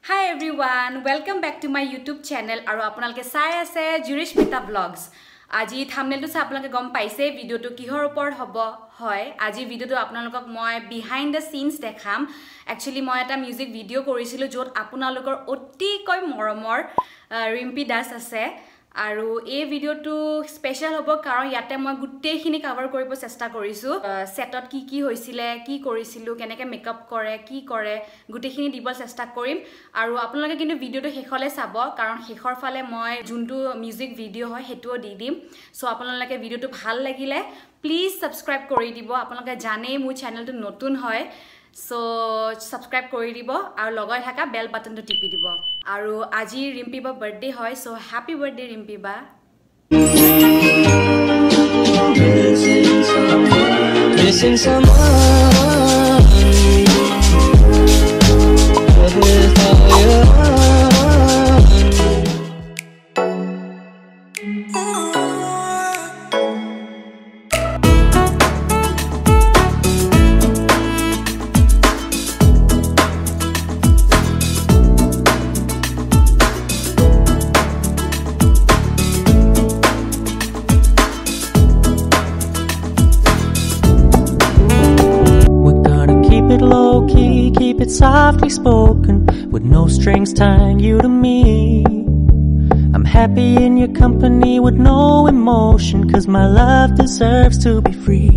Hi everyone, welcome back to my YouTube channel. Aru apnalke sai ase Jurishmita vlogs. Aji thumbnail tu sa apnalke gom paise video tu kihor upor hobo hoy. Aji video tu apnalokok moi behind the scenes dekham. Actually moi eta music video korisilu jot apnalokor oti koi moromor RIMPI DAS ase. Aru ei video tu special hobo karon yate moi gutte khini cover koribo chesta korisu setot ki hoisile ki korisilu keneke makeup kore ki kore gutte khini dibol chesta korim aru apnaloke kintu video tu hekhole sabo karon hekhor fale moi juntu music video hoy hetuo di dim so apnaloke video tu bhal lagile please subscribe kori dibo apnaloke jane mu channel tu notun hoy so subscribe kori dibo aru logai thaka bell button tu tipi dibo aru aji RIMPI ba birthday hoy so happy birthday RIMPI ba missing someone softly spoken with no strings tying you to me. I'm happy in your company with no emotion cause my love deserves to be free.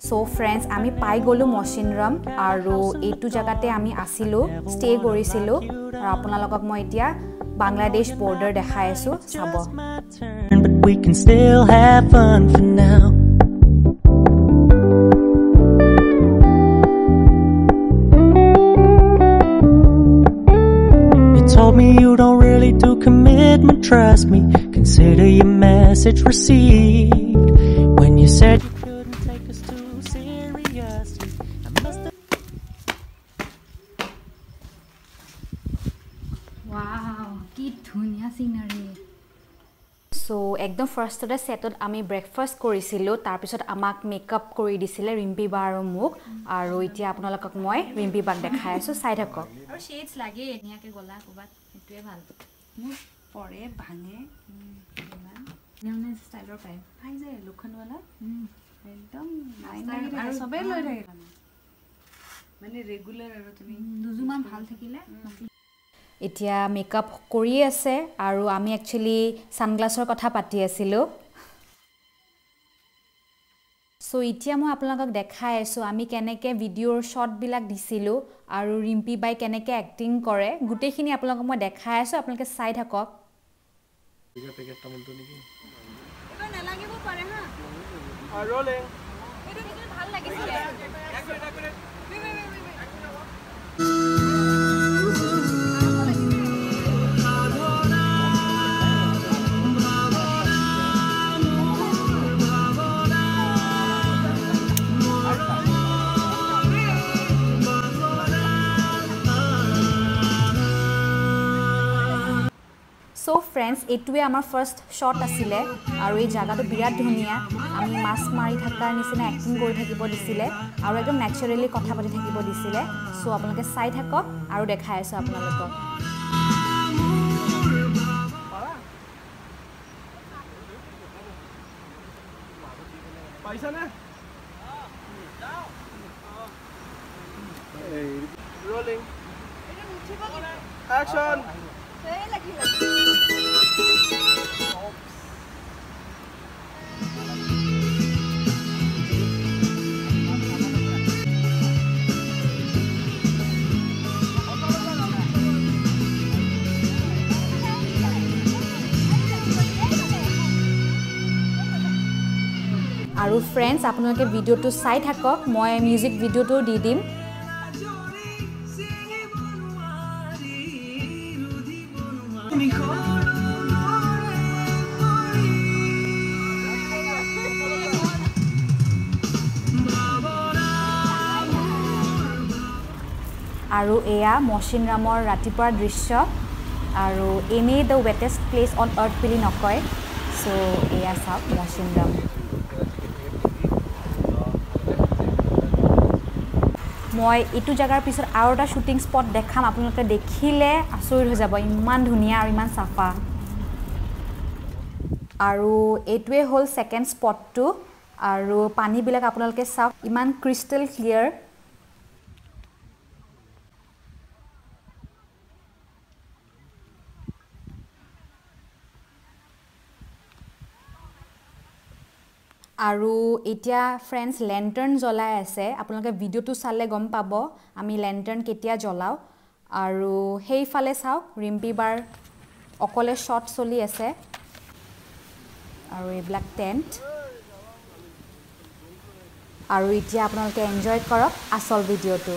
So friends, ami pai golu Mawsynram aru etu jagate ami asilu stay korisilu aru apunalokok moi etia Bangladesh border dekhai asu sabo but we can still have fun for now. Told me you don't really do commitment, trust me. Consider your message received. When you said you couldn't take us too seriously, I must have. Wow, ki dhunia scenery. So ekdom first today setot ami breakfast korisilu tar pisot amak makeup kori disile RIMPI ba aru muk aru itia apnalokok moi RIMPI bag dekhai asu sai thakok aru shades lage eniake gola kobat etue bhal mu pore bhange niamne style pai hai je lokhan wala ekdom line aru sobe loi thake mane regular aru tumi dujuman bhal thakile এতিয়া makeup কৰি আছে আৰু আমি actually সানগ্লাসৰ কথা পাতি আছিলো so এতিয়া মই আপোনালোকক দেখাই আছো আমি কেনেকে ভিডিওৰ শট বিলাক দিছিলো আৰু RIMPI বাই কেনেকে এক্টিং কৰে গুটেখিনি আপোনালোকক মই দেখাই আছো আপোনালোকে চাই থাকক পেকেট তামলটো নেকি এটা নালাগিব পাৰে হা আৰু ৰলিং এটা দেখি ভাল লাগিছিল এক minute So friends, etue amar first shot asile aru ei jaga to birat dhuniya ami mas mari thakar nisina acting kori thakibo disile aru ekdom naturally kotha pati thakibo disile so apnaloke sai thakok aru dekhai asu apnalokok paisa na rolling action আৰু friends আপোনালোকে ভিডিওটো চাই থাকক মই music ভিডিওটো দি দিম আৰু এয়া Mawsynramৰ ৰাতিপুৱাৰ দৃশ্য আৰু এনে the wettest place on earth বুলি নকয় সো এয়া সব Mawsynram মই এইটো জায়গাৰ পিছত আৰু এটা শুটিং স্পট দেখাম আপোনালোকে দেখিলে আচৰিত হৈ যাব ইমান ধুনীয়া আৰু ইমান সাফা আৰু এইটোৱে হ'ল সেকেন্ড স্পটটো আৰু পানী বিলাক আপোনালোকে চাওক ইমান ক্ৰিস্টেল ক্লিয়াৰ আৰু এতিয়া ফ্ৰেন্ডস ল্যান্টাৰ্ন জ্বলাই আছে আপোনালোকে ভিডিওটো চালে গম পাব আমি ল্যান্টাৰ্ন কেতিয়া জ্বলাও আৰু হেইফালে চাওক ৰিম্পি বাৰ অকলে শট চলি আছে আৰু এই ব্ল্যাক টেন্ট আৰু এতিয়া আপোনালোকে এনজয় কৰক আসল ভিডিওটো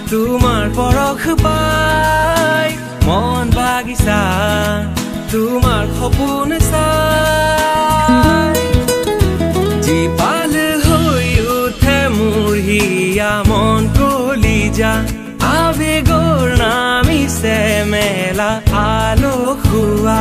তোমাৰ পৰখ পাই মন বাগিচা তোমাৰ সপোন চাই জীপাল হৈ উঠে মোৰ হিয়া মন কলিজা আবেগৰ নামিছে মেলা আলোকোৱা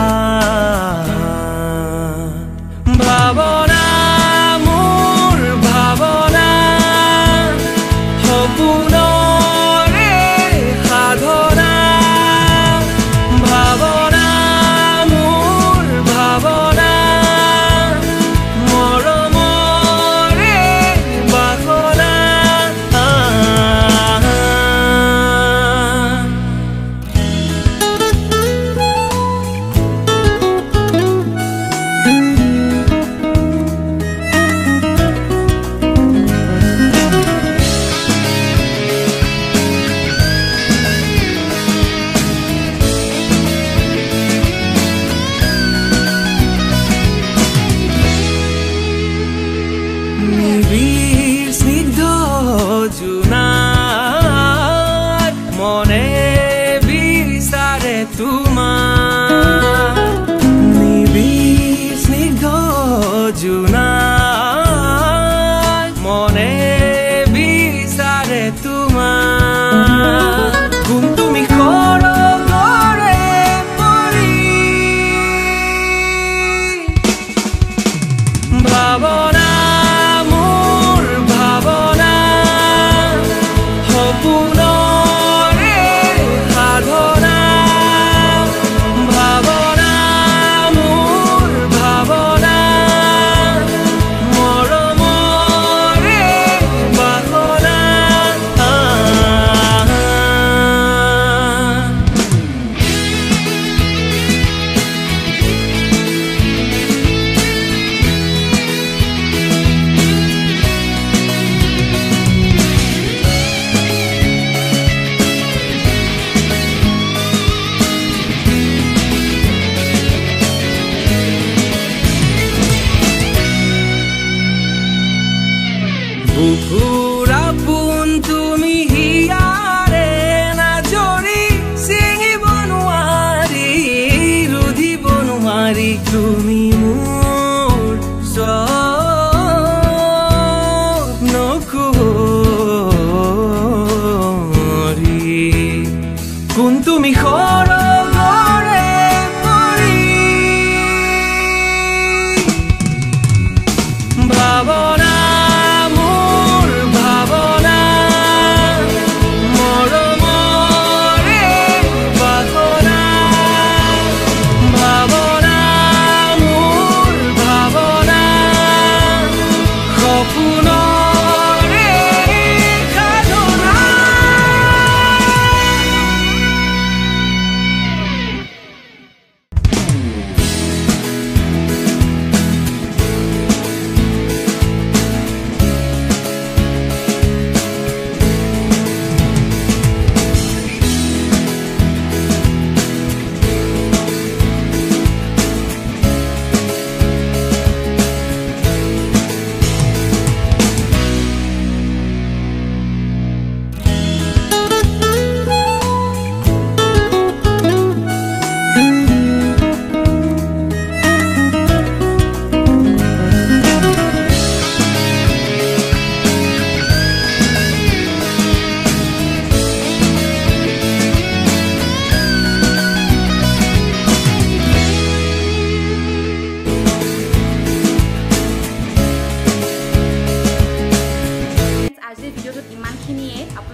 ভাৱনা মোৰ ভাৱনা সপোনৰে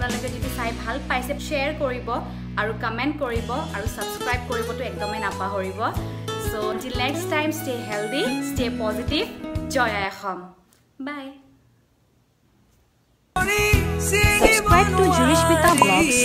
আপোনালোকে যদি চাই ভাল পাইছে শেয়াৰ কৰিব আৰু কমেন্ট কৰিব আৰু সাবস্ক্ৰাইব কৰিবটো একদমই নাপাহৰিব so until next time stay healthy stay positive joy ahom bye subscribe to Jurishmita vlogs